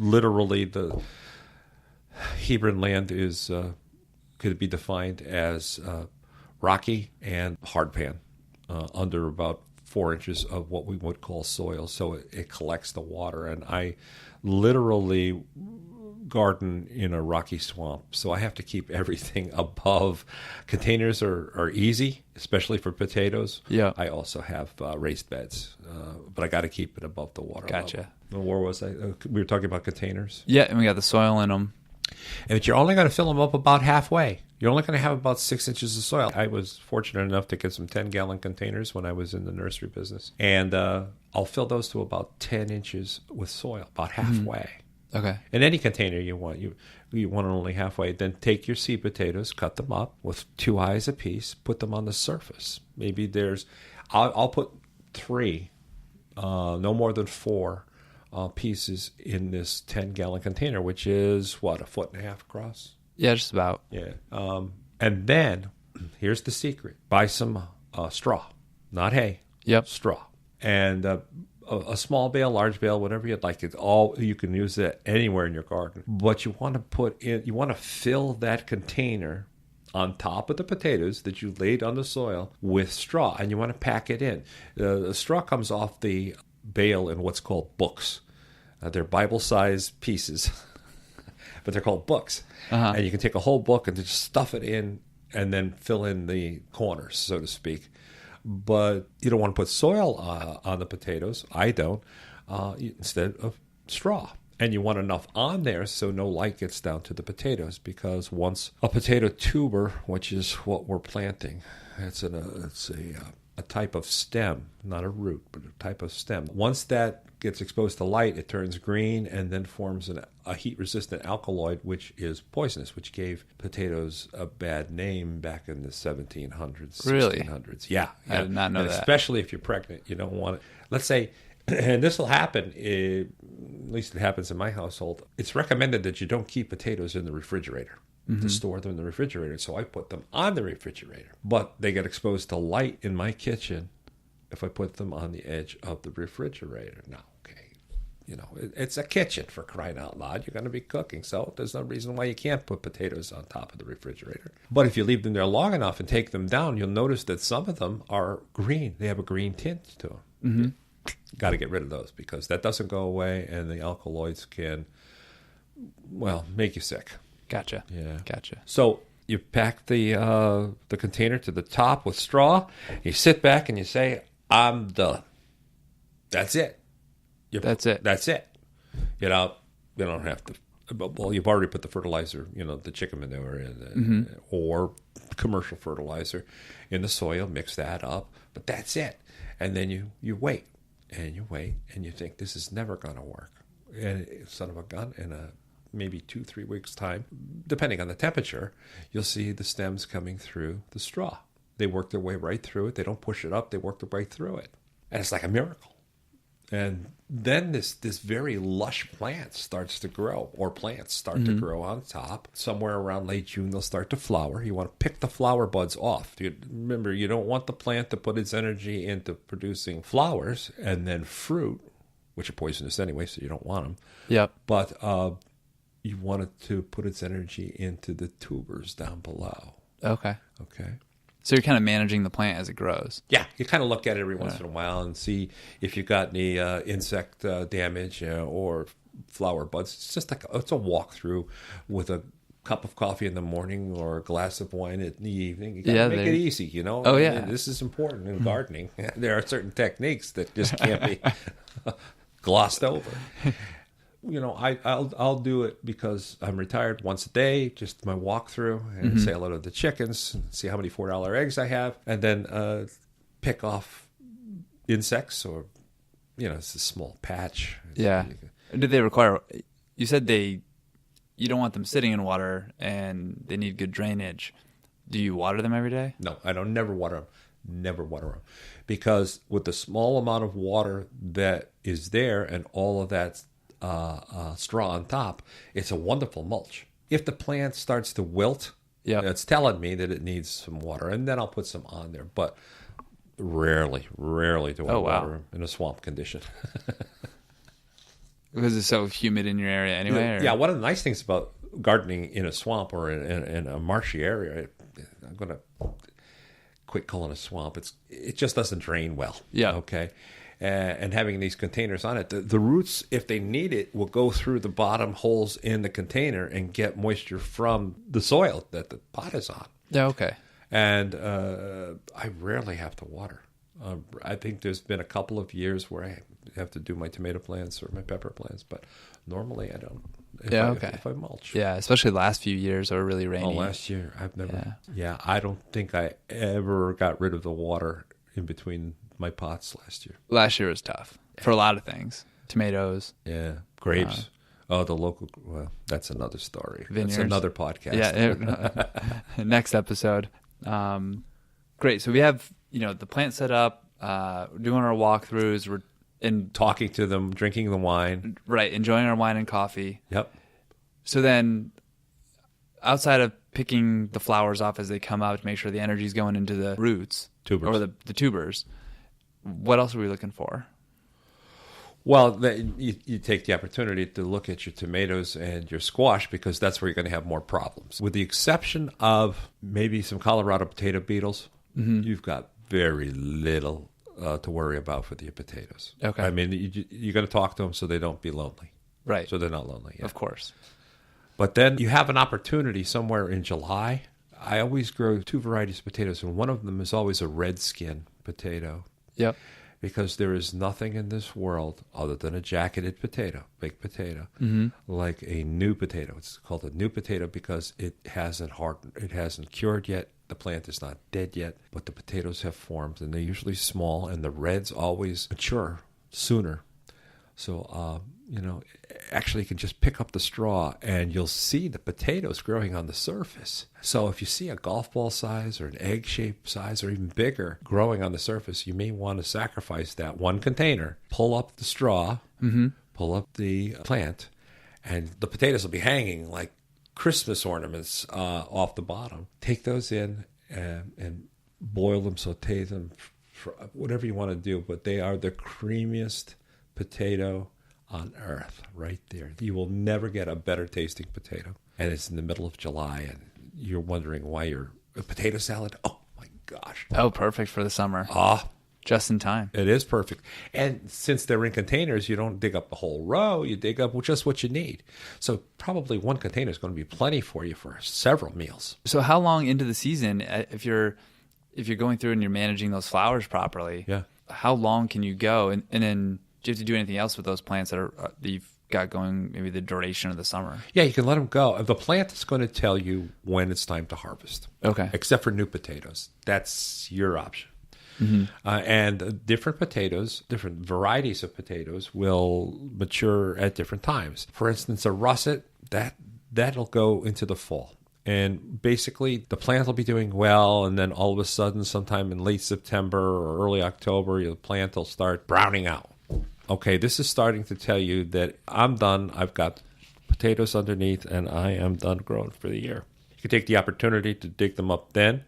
literally the Hebron land is could be defined as rocky and hardpan, under about 4 inches of what we would call soil. So it collects the water, and I literally garden in a rocky swamp, so I have to keep everything above. Containers are easy, especially for potatoes. Yeah. I also have raised beds, but I got to keep it above the water Gotcha. level. Where was I? We were talking about containers. Yeah, and we got the soil in them. But you're only going to fill them up about halfway. You're only going to have about 6 inches of soil. I was fortunate enough to get some 10-gallon containers when I was in the nursery business, and I'll fill those to about 10 inches with soil, about halfway. Okay. In any container you want it only halfway. Then take your seed potatoes, cut them up with 2 eyes apiece, put them on the surface. Maybe I'll put 3, no more than 4 pieces in this 10-gallon container, which is what, 1.5 feet across? Yeah, just about. Yeah. And then here's the secret: buy some straw, not hay. Yep. Straw, and a small bale, large bale, whatever you'd like. It's all, you can use it anywhere in your garden. But you want to fill that container on top of the potatoes that you laid on the soil with straw, and you want to pack it in. The straw comes off the bale in what's called books. They're Bible-sized pieces, but they're called books. Uh-huh. And you can take a whole book and just stuff it in and then fill in the corners, so to speak. But you don't want to put soil on the potatoes. I don't. Instead of straw. And you want enough on there so no light gets down to the potatoes, because once a potato tuber, which is what we're planting, it's a type of stem, not a root, but a type of stem. Once that gets exposed to light, it turns green and then forms a heat-resistant alkaloid, which is poisonous, which gave potatoes a bad name back in the 1700s, Really? 1600s. Yeah. I did not know that. Especially if you're pregnant, you don't want it. Let's say, and this will happen, at least it happens in my household, it's recommended that you don't keep potatoes in the refrigerator. To store them in the refrigerator. So I put them on the refrigerator. But they get exposed to light in my kitchen if I put them on the edge of the refrigerator. Now, okay, it's a kitchen, for crying out loud. You're going to be cooking, so there's no reason why you can't put potatoes on top of the refrigerator. But if you leave them there long enough and take them down, you'll notice that some of them are green. They have a green tint to them. Mm-hmm. Got to get rid of those, because that doesn't go away, and the alkaloids can, make you sick. Gotcha. Yeah. Gotcha. So you pack the container to the top with straw. You sit back and you say, "I'm done." That's it. That's it. That's it. You don't have to. Well, you've already put the fertilizer, the chicken manure in, or commercial fertilizer in the soil. Mix that up, but that's it. And then you wait and you wait and you think, this is never going to work. And son of a gun, in maybe 2-3 weeks' time, depending on the temperature, you'll see the stems coming through the straw. They work their way right through it. They don't push it up. They work their way through it. And it's like a miracle. And then this very lush plant starts to grow, or plants start to grow on top. Somewhere around late June, they'll start to flower. You want to pick the flower buds off. Remember, you don't want the plant to put its energy into producing flowers and then fruit, which are poisonous anyway, so you don't want them. Yep. But you want it to put its energy into the tubers down below. Okay. Okay. So you're kind of managing the plant as it grows. Yeah, you kind of look at it every once in a while and see if you've got any insect damage or flower buds. It's just it's a walkthrough with a cup of coffee in the morning or a glass of wine in the evening. You got to make it easy, Oh, yeah. And this is important in gardening. There are certain techniques that just can't be glossed over. I'll do it because I'm retired once a day, just my walkthrough, and say hello to the chickens, see how many $4 eggs I have, and then pick off insects, or, it's a small patch. Yeah. Did they require, you said you don't want them sitting in water and they need good drainage. Do you water them every day? No, I don't. Never water them. Because with the small amount of water that is there and all of that straw on top, it's a wonderful mulch. If the plant starts to wilt, it's telling me that it needs some water, and then I'll put some on there. But rarely do I water them in a swamp condition. Because it's so humid in your area anyway? Or? Yeah, one of the nice things about gardening in a swamp or in a marshy area, I'm going to quit calling it a swamp. It just doesn't drain well. Yeah. Okay. And having these containers on it, the roots, if they need it, will go through the bottom holes in the container and get moisture from the soil that the pot is on. Yeah, okay. And I rarely have to water. I think there's been a couple of years where I have to do my tomato plants or my pepper plants, but normally I don't. If I mulch. Yeah, especially the last few years are really rainy. Oh, last year I've never. Yeah, I don't think I ever got rid of the water in between my pots last year. Last year was tough for a lot of things. Tomatoes. Yeah, grapes. The local. Well, that's another story. Vineyards. That's another podcast. Yeah, next episode. Great. So we have the plant set up. Doing our walkthroughs. We're talking to them, drinking the wine. Right, enjoying our wine and coffee. Yep. So then, outside of picking the flowers off as they come out to make sure the energy is going into the roots, tubers, or the tubers, what else are we looking for? Well, you take the opportunity to look at your tomatoes and your squash because that's where you're going to have more problems. With the exception of maybe some Colorado potato beetles, you've got very little to worry about for the potatoes. Okay. I mean, you're going to talk to them so they don't be lonely. Right. So they're not lonely. Yeah. Of course. But then you have an opportunity somewhere in July. I always grow 2 varieties of potatoes, and one of them is always a red skin potato. Yep. Because there is nothing in this world other than a jacketed potato, baked potato, like a new potato. It's called a new potato because it hasn't hardened, it hasn't cured yet. The plant is not dead yet, but the potatoes have formed, and they're usually small, and the reds always mature sooner. So, actually you can just pick up the straw, and you'll see the potatoes growing on the surface. So if you see a golf ball size or an egg-shaped size or even bigger growing on the surface, you may want to sacrifice that one container, pull up the straw, pull up the plant, and the potatoes will be hanging like Christmas ornaments off the bottom. Take those in and boil them, saute them, whatever you want to do, but they are the creamiest potato on earth right there. You will never get a better tasting potato. And it's in the middle of July, and you're wondering why you're a potato salad. Oh, my gosh. Oh, perfect for the summer. Just in time. It is perfect. And since they're in containers, you don't dig up the whole row. You dig up just what you need. So probably one container is going to be plenty for you for several meals. So how long into the season, if you're going through and you're managing those flowers properly, how long can you go? And then do you have to do anything else with those plants that you've got going maybe the duration of the summer? Yeah, you can let them go. The plant is going to tell you when it's time to harvest. Okay. Except for new potatoes. That's your option. And different potatoes, different varieties of potatoes will mature at different times. For instance, a russet, that'll go into the fall. And basically, the plant will be doing well, and then all of a sudden, sometime in late September or early October, the plant will start browning out. Okay, this is starting to tell you that I'm done. I've got potatoes underneath, and I am done growing for the year. You can take the opportunity to dig them up then.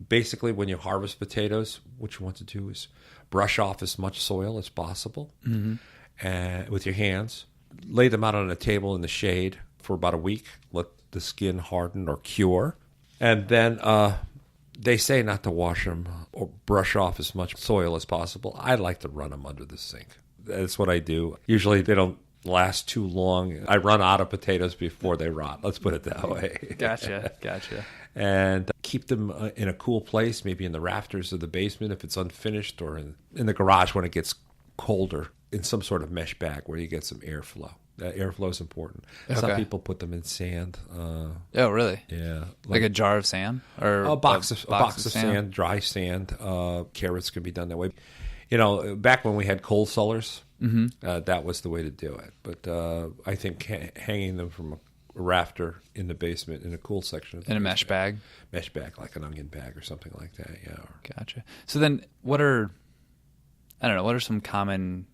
Basically, when you harvest potatoes, what you want to do is brush off as much soil as possible with your hands. Lay them out on a table in the shade for about a week. Let the skin harden or cure. And then they say not to wash them or brush off as much soil as possible. I like to run them under the sink. That's what I do. Usually they don't last too long. I run out of potatoes before they rot. Let's put it that way. Gotcha. And keep them in a cool place, maybe in the rafters of the basement if it's unfinished, or in the garage when it gets colder, in some sort of mesh bag where you get some airflow. That airflow is important. Okay. Some people put them in sand. Oh, really? Yeah. Like a jar of sand? Or a box of sand, dry sand. Carrots can be done that way. Back when we had coal cellars, that was the way to do it. But I think hanging them from a rafter in the basement in a cool section. In a mesh bag? Mesh bag, like an onion bag or something like that, yeah. Gotcha. So then what are some common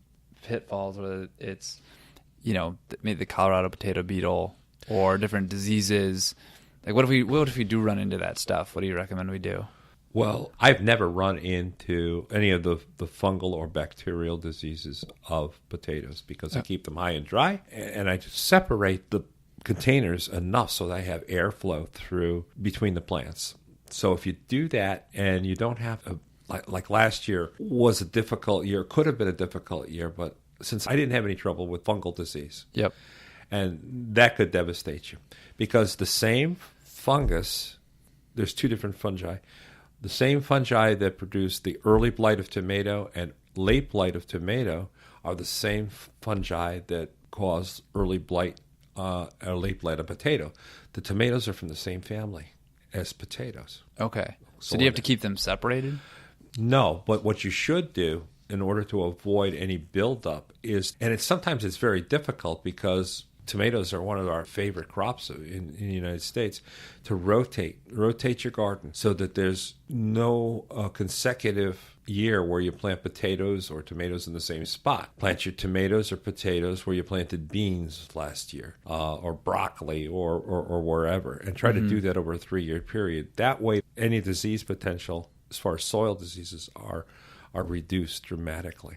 pitfalls, whether it's, maybe the Colorado potato beetle or different diseases? Like what if we do run into that stuff? What do you recommend we do? Well, I've never run into any of the fungal or bacterial diseases of potatoes because I keep them high and dry, and I just separate the containers enough so that I have airflow through between the plants. So if you do that and you don't have like last year was a difficult year, could have been a difficult year, but since I didn't have any trouble with fungal disease. Yep. And that could devastate you because the same fungus, there's two different fungi. The same fungi that produce the early blight of tomato and late blight of tomato are the same fungi that cause early blight or late blight of potato. The tomatoes are from the same family as potatoes. Okay. So do you have to keep them separated? No, but what you should do in order to avoid any buildup is, and sometimes it's very difficult because tomatoes are one of our favorite crops in the United States, to rotate your garden so that there's no consecutive year where you plant potatoes or tomatoes in the same spot. Plant your tomatoes or potatoes where you planted beans last year, or broccoli or wherever, and try to do that over a 3-year period. That way, any disease potential as far as soil diseases are reduced dramatically.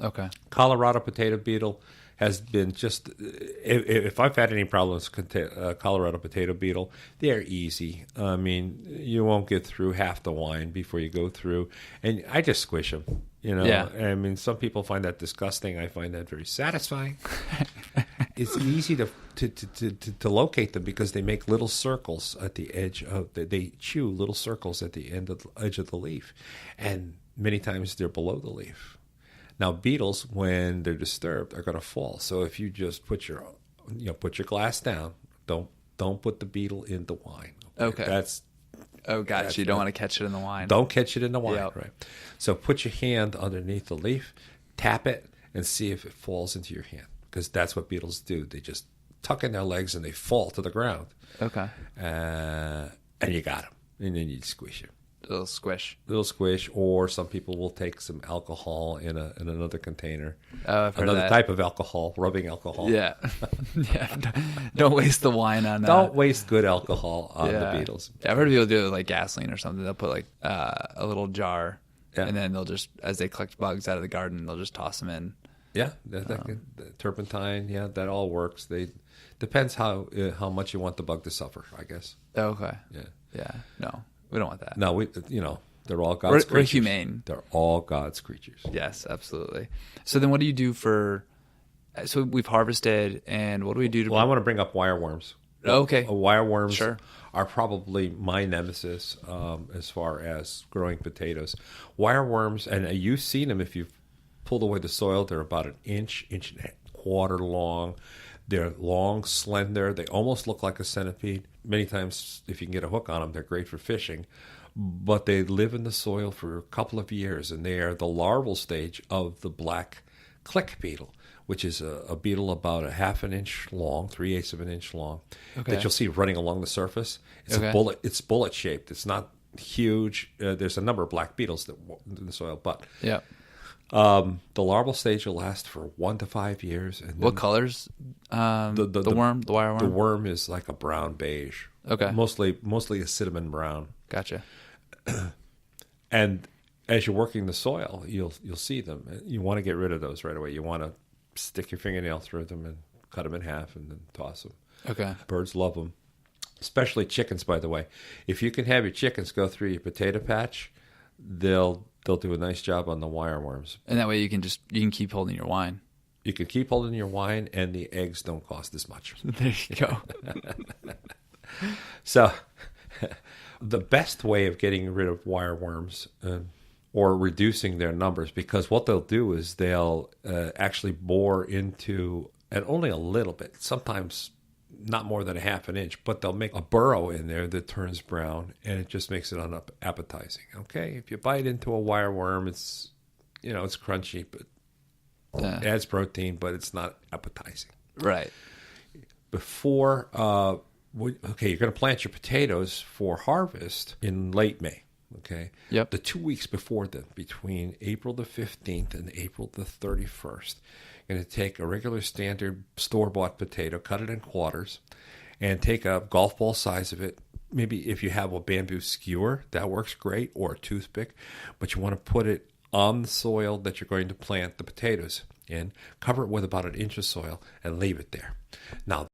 Okay. Colorado potato beetle has been just, if I've had any problems with Colorado potato beetle, they're easy. I mean, you won't get through half the wine before you go through, and I just squish them. Yeah. I mean, some people find that disgusting. I find that very satisfying. It's easy to locate them because they make little circles at the edge of they chew little circles at the edge of the leaf, and many times they're below the leaf. Now, beetles, when they're disturbed, are going to fall. So if you just put your glass down, don't put the beetle in the wine. Okay. Gotcha. You don't want to catch it in the wine. Don't catch it in the wine, Yep. Right? So put your hand underneath the leaf, tap it, and see if it falls into your hand, because that's what beetles do. They just tuck in their legs and they fall to the ground. Okay. And you got them, and then you squish it. Little squish, or some people will take some alcohol in another container. Oh, I've heard another of that. type of alcohol, rubbing alcohol. Yeah. Yeah. Don't waste the wine on that. Don't waste good alcohol on the beetles. Yeah, I've heard people do it with like gasoline or something. They'll put like a little jar, and then they'll just, as they collect bugs out of the garden, they'll just toss them in. Yeah, the turpentine. Yeah, that all works. Depends how much you want the bug to suffer, I guess. Okay. Yeah. Yeah. No. We don't want that. No, they're all God's creatures. We're humane. They're all God's creatures. Yes, absolutely. So then what do you do so we've harvested, and what do we do to... Well, I want to bring up wireworms. Okay. Wireworms Sure. are probably my nemesis as far as growing potatoes. Wireworms, and you've seen them if you've pulled away the soil, they're about an inch and a quarter long. They're long, slender. They almost look like a centipede. Many times, if you can get a hook on them, they're great for fishing. But they live in the soil for a couple of years, and they are the larval stage of the black click beetle, which is a beetle about a half an inch long, 3/8 of an inch long, that you'll see running along the surface. It's a bullet. It's bullet shaped. It's not huge. There's a number of black beetles that in the soil, but Yeah. the larval stage will last for 1 to 5 years. And What colors? The worm, the wireworm? The worm is like a brown beige. Okay. Mostly a cinnamon brown. Gotcha. And as you're working the soil, you'll see them. You want to get rid of those right away. You want to stick your fingernail through them and cut them in half and then toss them. Okay. Birds love them, especially chickens, by the way. If you can have your chickens go through your potato patch, they'll do a nice job on the wireworms. And that way you can keep holding your wine. You can keep holding your wine, and the eggs don't cost as much. There you go. So the best way of getting rid of wireworms or reducing their numbers, because what they'll do is they'll actually bore into, and only a little bit, sometimes not more than a half an inch, but they'll make a burrow in there that turns brown, and it just makes it unappetizing. Okay, if you bite into a wireworm, it's crunchy, but it adds protein, but it's not appetizing. Right. Before, you're going to plant your potatoes for harvest in late May. Okay. Yep. The 2 weeks before then, between April the 15th and April the 31st, you're going to take a regular standard store-bought potato, cut it in quarters, and take a golf ball size of it, maybe if you have a bamboo skewer, that works great, or a toothpick, but you want to put it on the soil that you're going to plant the potatoes in, cover it with about an inch of soil, and leave it there. Now,